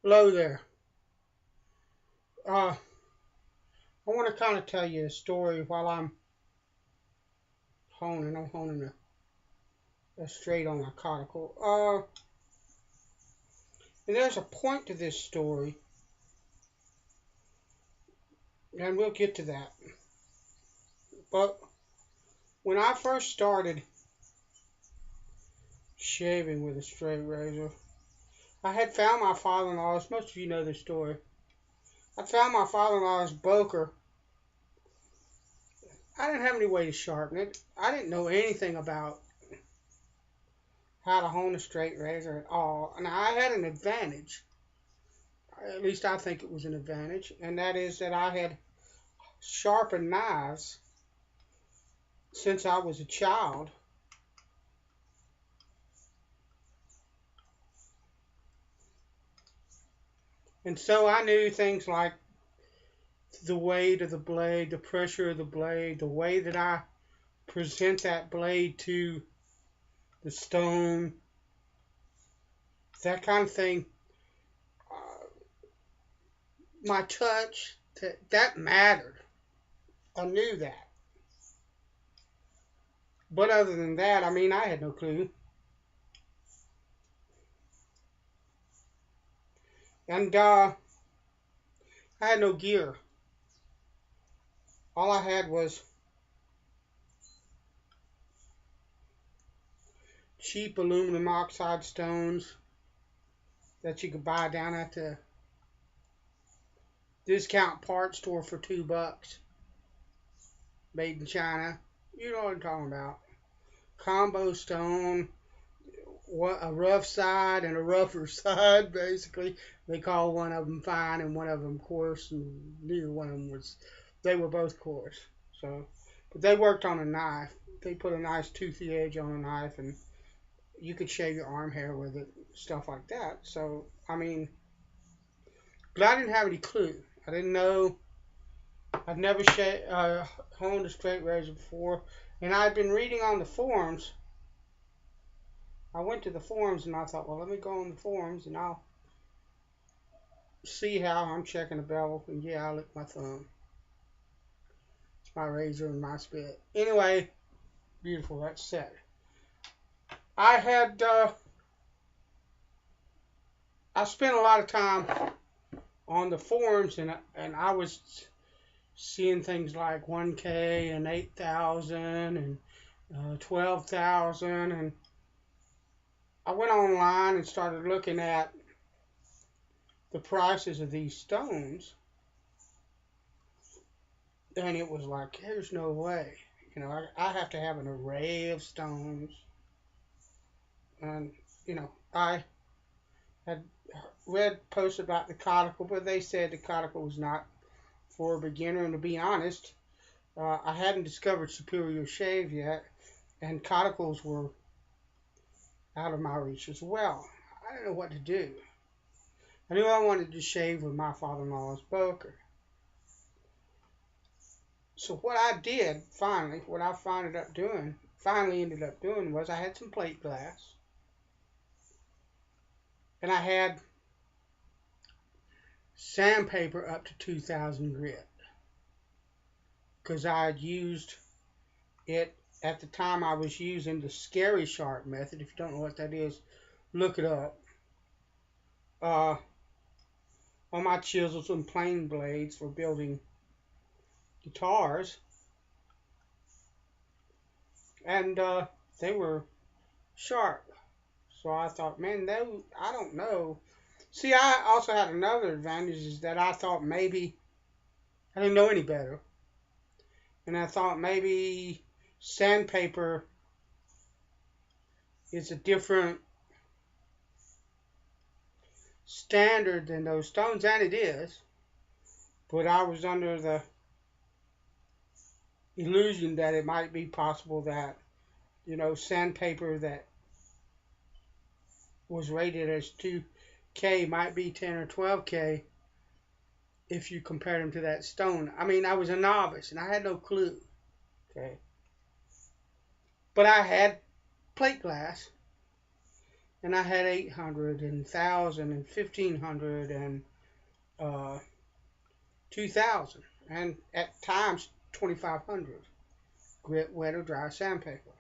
Hello there. I want to kind of tell you a story while I'm honing. I'm honing a straight on a conical. And there's a point to this story, and we'll get to that. But when I first started shaving with a straight razor, I had found my father-in-law's. Most of you know this story. I found my father-in-law's Boker. I didn't have any way to sharpen it. I didn't know anything about how to hone a straight razor at all, and I had an advantage. At least I think it was an advantage, and that is that I had sharpened knives since I was a child. And so I knew things like the weight of the blade, the pressure of the blade, the way that I present that blade to the stone, that kind of thing. Uh, my touch, that mattered. I knew that. But other than that, I mean, I had no clue. And I had no gear. All I had was cheap aluminum oxide stones that you could buy down at the discount parts store for $2, made in China. You know what I'm talking about. Combo stone, a rough side and a rougher side, basically. They call one of them fine and one of them coarse, and neither one of them was. They were both coarse. So, but they worked on a knife. They put a nice toothy edge on a knife, and you could shave your arm hair with it, stuff like that. So, I mean, but I didn't have any clue. I didn't know. I'd never honed a straight razor before, and I'd been reading on the forums. I went to the forums and I thought, well, let me go on the forums and I'll see how I'm checking a bevel. And yeah, I lick my thumb. It's my razor and my spit. Anyway, beautiful. That's set. I had I spent a lot of time on the forums and I was seeing things like 1K and 8,000 and 12,000, and I went online and started looking at the prices of these stones, and it was like, there's no way. I have to have an array of stones, and I had read posts about the conical, but they said the conical was not for a beginner. And to be honest, I hadn't discovered Superior Shave yet, and conicals were out of my reach as well. I didn't know what to do. I knew I wanted to shave with my father-in-law's Boker. So what I did finally, what I finally ended up doing was I had some plate glass, and I had sandpaper up to 2,000 grit because I had used it at the time. I was using the Scary Sharp method. If you don't know what that is, look it up. Uh, on my chisels and plane blades for building guitars, and they were sharp. So I thought, man, no, I don't know. See, I also had another advantage is that I thought maybe I didn't know any better, and I thought maybe sandpaper is a different standard than those stones, and it is. But I was under the illusion that it might be possible that sandpaper that was rated as 2K might be 10 or 12K if you compare them to that stone. I mean, I was a novice and I had no clue. Okay, but I had plate glass, and I had 800 and 1,000 and 1,500 and 2,000, and at times 2,500 grit, wet, or dry sandpaper.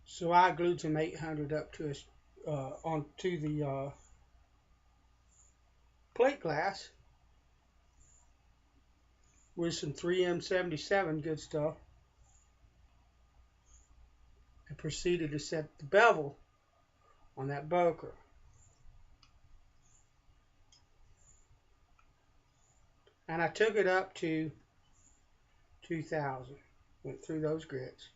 So I glued some 800 up to onto the plate glass with some 3M77 good stuff, and proceeded to set the bevel on that Boker. And I took it up to 2,000. Went through those grits.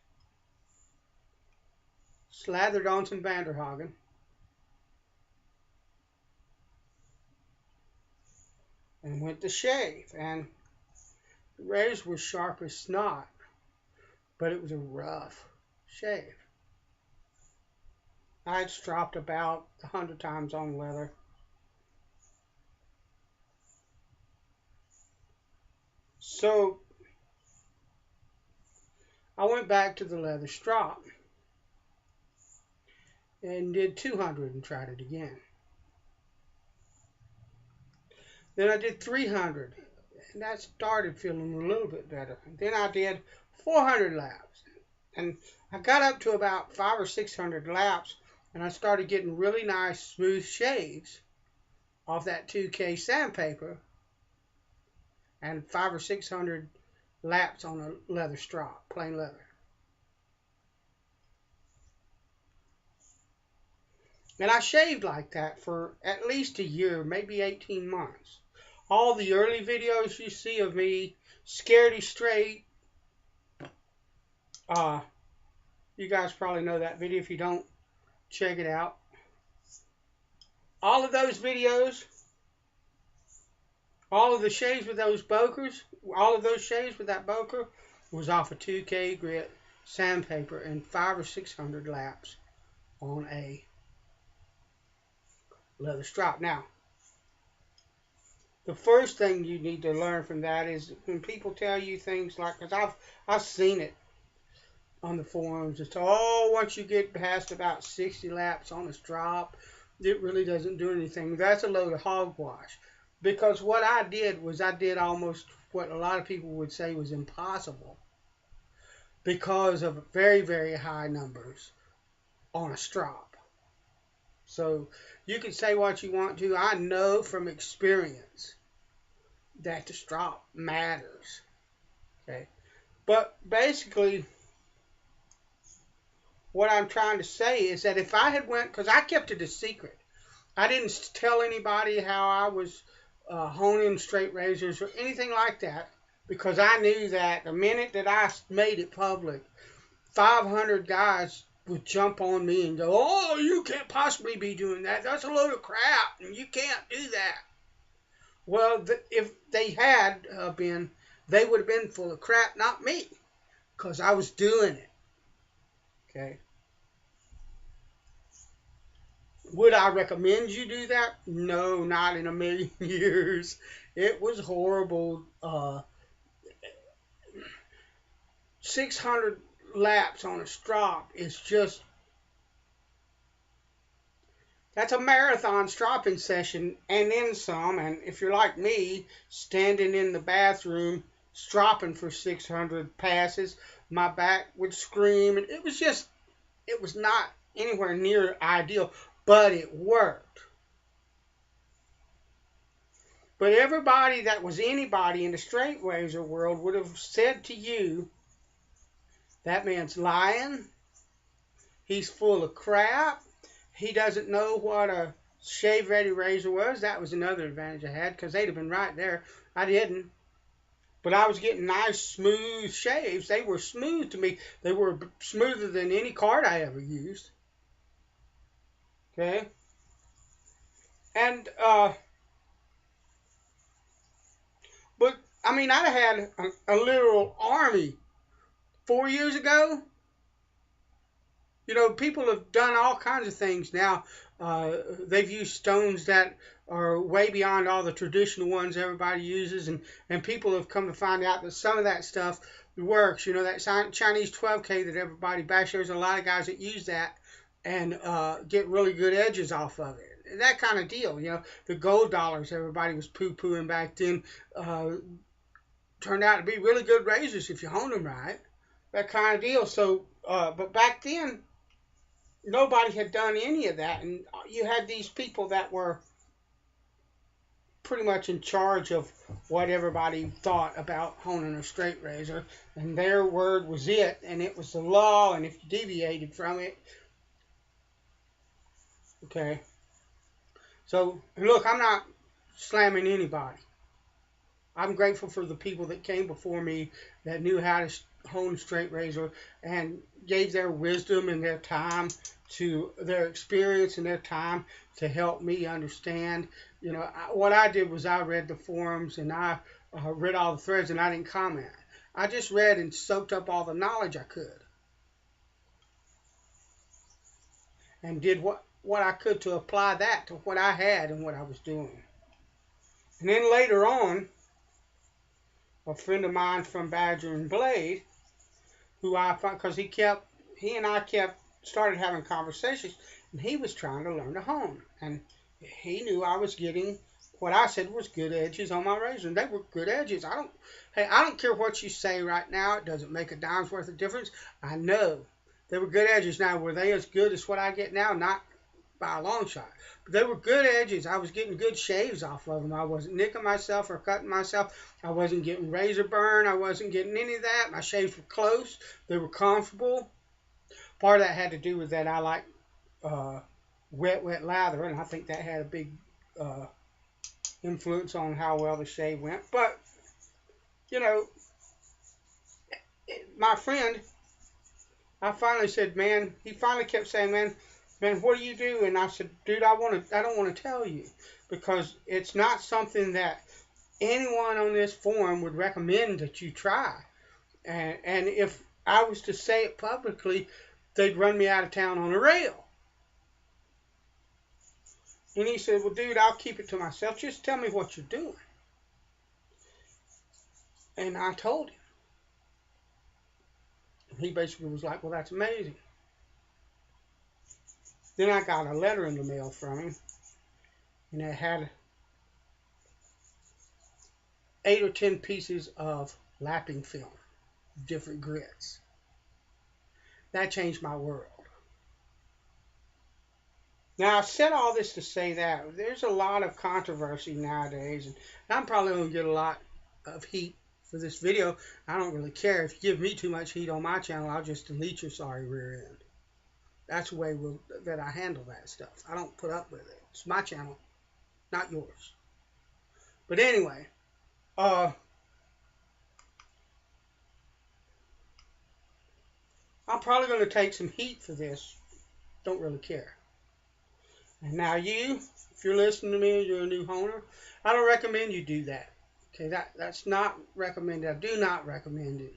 Slathered on some Vanderhagen. And went to shave. And the razor was sharp as snot, but it was a rough shave. I had stropped about 100 times on leather. So I went back to the leather strop and did 200 and tried it again. Then I did 300, and that started feeling a little bit better. Then I did 400 laps, and I got up to about 500 or 600 laps, and I started getting really nice smooth shaves off that 2K sandpaper, and 500 or 600 laps on a leather strop, plain leather. And I shaved like that for at least a year, maybe 18 months. All the early videos you see of me, Scaredy Straight, you guys probably know that video. If you don't, check it out. All of those videos, all of the shaves with those Bokers, all of those shaves with that Boker was off a 2K grit sandpaper and 500 or 600 laps on a leather strop. Now, the first thing you need to learn from that is when people tell you things like, because I've seen it on the forums, it's, oh, once you get past about 60 laps on a strop, it really doesn't do anything. That's a load of hogwash. Because what I did was I did almost what a lot of people would say was impossible because of very, very high numbers on a strop. So you can say what you want to. I know from experience that the strop matters. Okay, but basically what I'm trying to say is that if I had went, because I kept it a secret, I didn't tell anybody how I was honing straight razors or anything like that, because I knew that the minute that I made it public, 500 guys would jump on me and go, oh, you can't possibly be doing that. That's a load of crap, and you can't do that. Well, if they had been, they would have been full of crap, not me, because I was doing it. Okay. Would I recommend you do that? No, not in a million years. It was horrible. 600 laps on a strop is just, that's a marathon stropping session and then some. And if you're like me, standing in the bathroom stropping for 600 passes, my back would scream. And it was not anywhere near ideal, but it worked. But everybody that was anybody in the straight razor world would have said to you, that man's lying, he's full of crap, he doesn't know what a shave-ready razor was. That was another advantage I had, because they'd have been right there. I didn't. But I was getting nice, smooth shaves. They were smooth to me. They were smoother than any card I ever used. Okay? And, but, I mean, I'd have had a literal army 4 years ago. You know, people have done all kinds of things now. They've used stones that are way beyond all the traditional ones everybody uses, and people have come to find out that some of that stuff works. You know, that Chinese 12K that everybody bashes, there's a lot of guys that use that and get really good edges off of it. That kind of deal, The gold dollars everybody was poo-pooing back then turned out to be really good razors if you honed them right. That kind of deal. So, but back then, nobody had done any of that, and you had these people that were pretty much in charge of what everybody thought about honing a straight razor, and their word was it, and it was the law, and if you deviated from it, okay. So, look, I'm not slamming anybody. I'm grateful for the people that came before me that knew how to hone straight razor and gave their wisdom and their time to their experience and their time to help me understand. What I did was I read the forums and I read all the threads and I didn't comment. I just read and soaked up all the knowledge I could and did what I could to apply that to what I had and what I was doing. And then later on, a friend of mine from Badger and Blade, who I found, because he and I started having conversations, and he was trying to learn to hone, and he knew I was getting what I said was good edges on my razor, and they were good edges. I don't care what you say right now. It doesn't make a dime's worth of difference. I know they were good edges. Now, were they as good as what I get now? Not by a long shot. But they were good edges. I was getting good shaves off of them. I wasn't nicking myself or cutting myself. I wasn't getting razor burn. I wasn't getting any of that. My shaves were close. They were comfortable. Part of that had to do with that I like wet lather, and I think that had a big influence on how well the shave went. But, my friend, I finally said, man, he finally kept saying, man, what do you do? And I said, dude, I don't want to tell you because it's not something that anyone on this forum would recommend that you try. And if I was to say it publicly, they'd run me out of town on a rail. And he said, well, dude, I'll keep it to myself. Just tell me what you're doing. And I told him. And he basically was like, well, that's amazing. Then I got a letter in the mail from him, and it had 8 or 10 pieces of lapping film, different grits. That changed my world. Now, I said all this to say that there's a lot of controversy nowadays, and I'm probably going to get a lot of heat for this video. I don't really care. If you give me too much heat on my channel, I'll just delete your sorry rear end. That's the way that I handle that stuff. I don't put up with it. It's my channel, not yours. But anyway, I'm probably going to take some heat for this. Don't really care. And now if you're listening to me and you're a new honer, I don't recommend you do that. Okay, that's not recommended. I do not recommend it.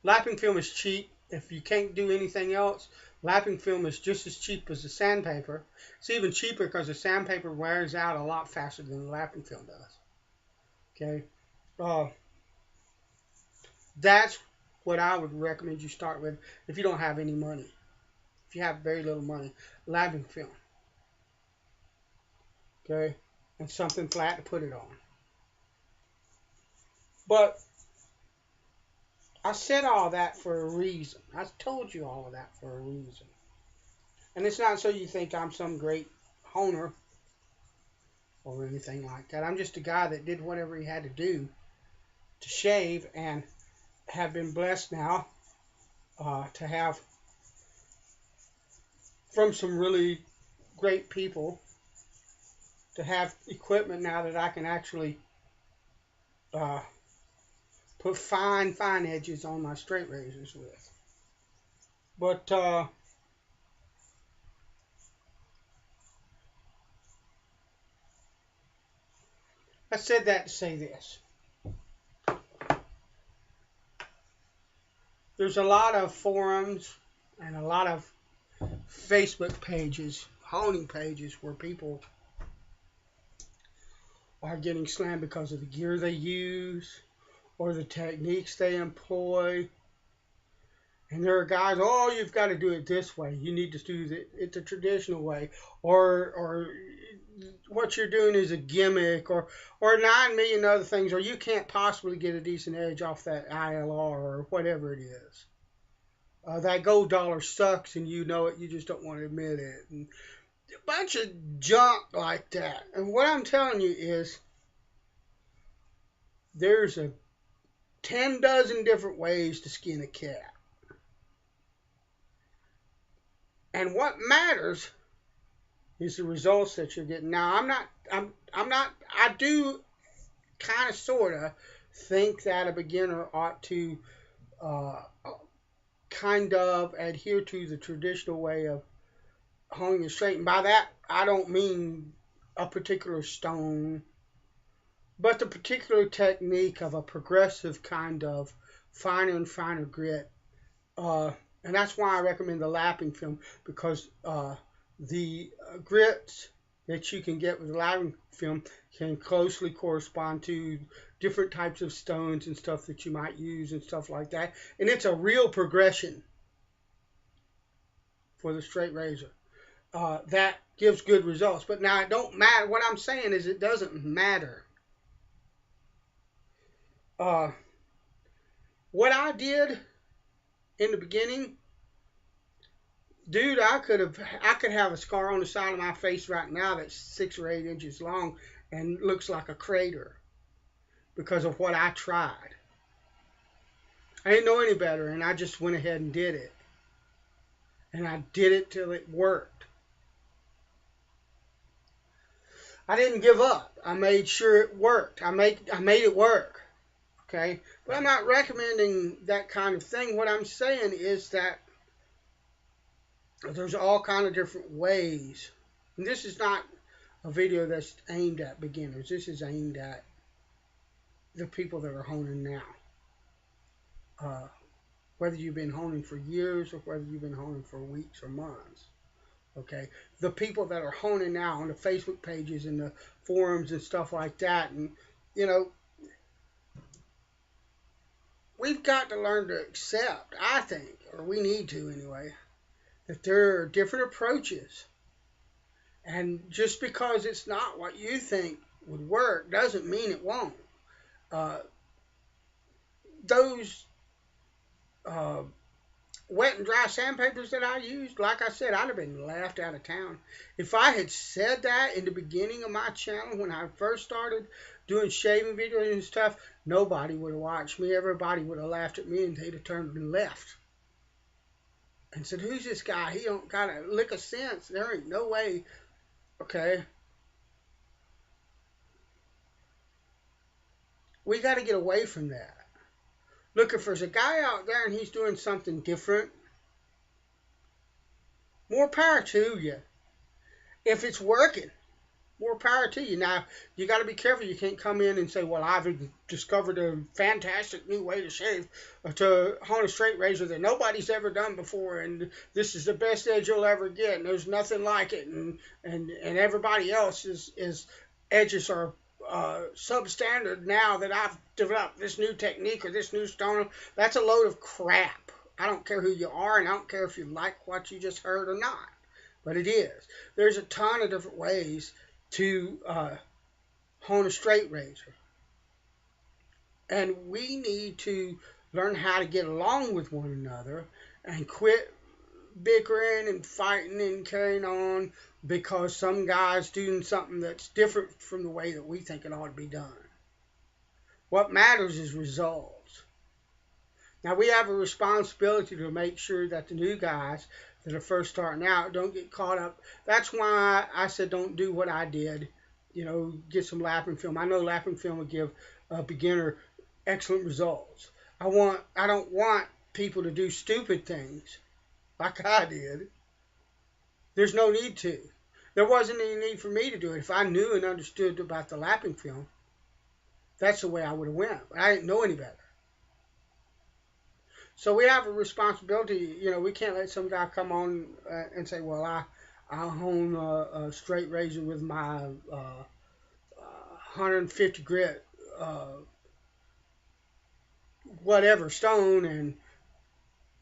Lapping film is cheap. If you can't do anything else, lapping film is just as cheap as the sandpaper. It's even cheaper because the sandpaper wears out a lot faster than the lapping film does. Okay, that's what I would recommend you start with if you don't have any money. If you have very little money, lapping film. Okay, and something flat to put it on. But I said all that for a reason. I told you all of that for a reason. And it's not so you think I'm some great honer or anything like that. I'm just a guy that did whatever he had to do to shave and have been blessed now to have from some really great people to have equipment now that I can actually put fine edges on my straight razors with. But I said that to say this. There's a lot of forums and a lot of Facebook pages, honing pages, where people are getting slammed because of the gear they use or the techniques they employ. And there are guys, oh, you've got to do it this way. You need to do it the traditional way, or what you're doing is a gimmick, or 9 million other things, or you can't possibly get a decent edge off that ILR or whatever it is. That gold dollar sucks, and you know it. You just don't want to admit it. And a bunch of junk like that. And what I'm telling you is, there's 10 dozen different ways to skin a cat. And what matters is the results that you're getting. Now, I do kind of sort of think that a beginner ought to kind of adhere to the traditional way of honing a straight. And by that, I don't mean a particular stone, but the particular technique of a progressive kind of finer and finer grit. And that's why I recommend the lapping film, because the grits that you can get with the lapping film can closely correspond to different types of stones and stuff that you might use and stuff like that. And it's a real progression for the straight razor. That gives good results. But now it don't matter. What I'm saying is it doesn't matter. What I did in the beginning, dude, I could have a scar on the side of my face right now that's 6 or 8 inches long and looks like a crater because of what I tried. I didn't know any better, and I just went ahead and did it. And I did it till it worked. I didn't give up. I made sure it worked. I made it work. Okay? But I'm not recommending that kind of thing. What I'm saying is that there's all kind of different ways. And this is not a video that's aimed at beginners. This is aimed at the people that are honing now. Whether you've been honing for years or whether you've been honing for weeks or months. Okay? The people that are honing now on the Facebook pages and the forums and stuff like that. And, you know, we've got to learn to accept, I think, or we need to anyway, that there are different approaches. And just because it's not what you think would work doesn't mean it won't. Those wet and dry sandpapers that I used, like I said, I'd have been laughed out of town. If I had said that in the beginning of my channel when I first started doing shaving videos and stuff, nobody would have watched me. Everybody would have laughed at me and they'd have turned and left. And said, who's this guy? He don't got a lick of sense. There ain't no way. Okay. We got to get away from that. Look, if there's a guy out there and he's doing something different, more power to you. If it's working, more power to you. Now, you got to be careful. You can't come in and say, well, I've discovered a fantastic new way to shave, to hone a straight razor that nobody's ever done before, and this is the best edge you'll ever get, and there's nothing like it, and everybody else's edges are substandard now that I've developed this new technique or this new stone. That's a load of crap. I don't care who you are, and I don't care if you like what you just heard or not, but it is. There's a ton of different ways to hone a straight razor. And we need to learn how to get along with one another and quit bickering and fighting and carrying on because some guy's doing something that's different from the way that we think it ought to be done. What matters is results. Now, we have a responsibility to make sure that the new guys that are first starting out don't get caught up. That's why I said don't do what I did. You know, get some lapping film. I know lapping film will give a beginner excellent results. I don't want people to do stupid things like I did. There's no need to. There wasn't any need for me to do it. If I knew and understood about the lapping film, that's the way I would have went. But I didn't know any better. So we have a responsibility. You know, we can't let some guy come on and say, well, I hone a straight razor with my 150 grit whatever stone, and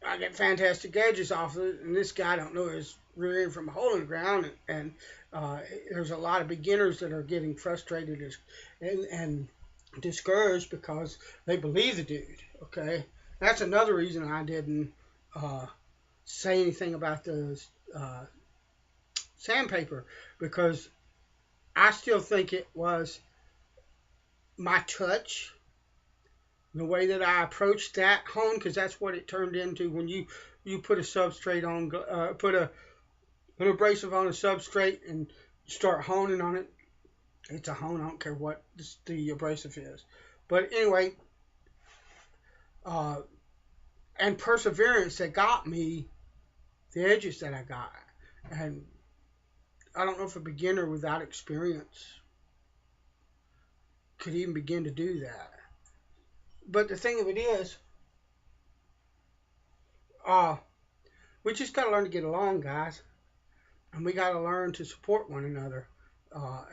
I get fantastic edges off of it, and this guy don't know his rear end from a hole in the ground, and there's a lot of beginners that are getting frustrated and discouraged because they believe the dude. Okay, that's another reason I didn't uh, say anything about the uh, sandpaper, because I still think it was my touch, the way that I approached that hone, because that's what it turned into when you put a substrate on, put an abrasive on a substrate and start honing on it. It's a hone. I don't care what the abrasive is. But anyway, uh, and perseverance that got me the edges that I got. And I don't know if a beginner without experience could even begin to do that. But the thing of it is, uh, we just got to learn to get along, guys. And we got to learn to support one another.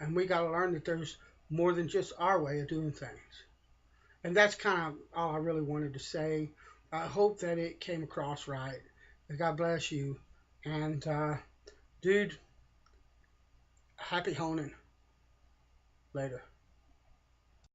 And we got to learn that there's more than just our way of doing things. And that's kind of all I really wanted to say. I hope that it came across right. God bless you. And, dude, happy honing. Later.